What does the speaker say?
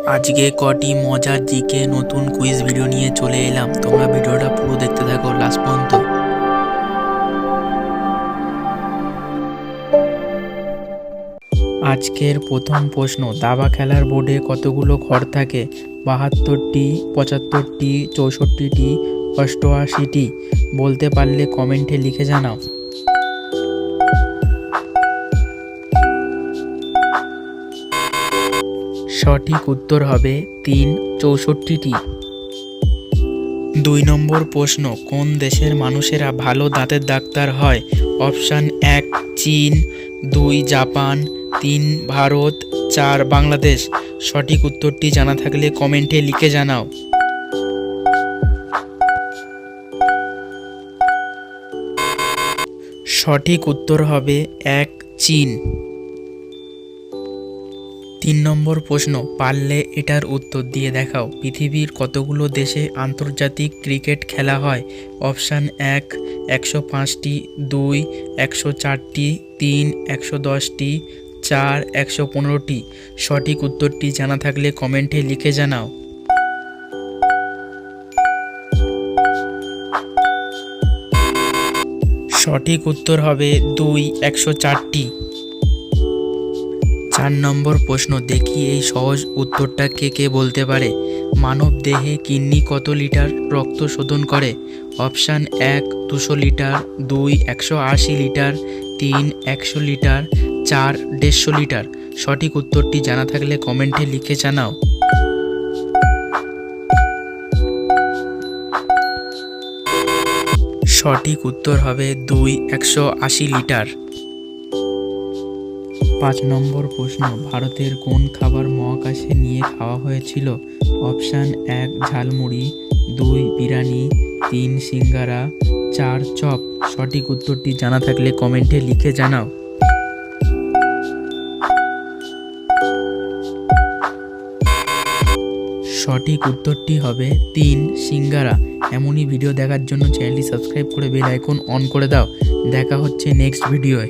আজকে কটি মজার জিকে নতুন কুইজ ভিডিও নিয়ে চলে এলাম। তোমরা ভিডিওটা পুরো দেখতে থাকো লাস্ট পর্যন্ত। আজকের প্রথম প্রশ্ন, দাবা খেলার বোর্ডে কতগুলো ঘর থাকে? 72টি, 75টি, 64টি, 88টি। বলতে পারলে কমেন্টে লিখে জানাও। সঠিক উত্তর হবে 3, 64টি। 2 নম্বর প্রশ্ন, কোন দেশের মানুষেরা ভালো দাঁতের ডাক্তার হয়? অপশান 1 চীন, 2 জাপান, 3 ভারত, 4 বাংলাদেশ। সঠিক উত্তরটি জানা থাকলে কমেন্টে লিখে জানাও। সঠিক উত্তর হবে 1 চীন। 3 নম্বর প্রশ্ন, পারলে এটার উত্তর দিয়ে দেখাও। পৃথিবীর কতগুলো দেশে আন্তর্জাতিক ক্রিকেট খেলা হয়? অপশান 1 105টি, 2 104টি, 3 110টি, 4 115টি। সঠিক উত্তরটি জানা থাকলে কমেন্টে লিখে জানাও। সঠিক উত্তর হবে 2 104টি। 4 নম্বর প্রশ্ন, দেখি এই সহজ উত্তরটা কে বলতে পারে। মানব দেহে কিডনি কত লিটার রক্ত শোধন করে? Option 1 200 litre, 2 180 litre, 3 100 litre, 4 150 litre. সঠিক উত্তরটি জানা থাকলে কমেন্টে লিখে জানাও। সঠিক উত্তর হবে 2 180 লিটার। 5 নম্বর প্রশ্ন, ভারতের কোন খাবার মহাকাশে নিয়ে খাওয়া হয়েছিল? অপশান 1 ঝালমুড়ি, 2 বিরিয়ানি, 3 সিঙ্গারা, 4 চপ। সঠিক উত্তরটি জানা থাকলে কমেন্টে লিখে জানাও। সঠিক উত্তরটি হবে 3 সিঙ্গারা। এমনই ভিডিও দেখার জন্য চ্যানেলটি সাবস্ক্রাইব করে বেল আইকন অন করে দাও। দেখা হচ্ছে নেক্সট ভিডিওয়।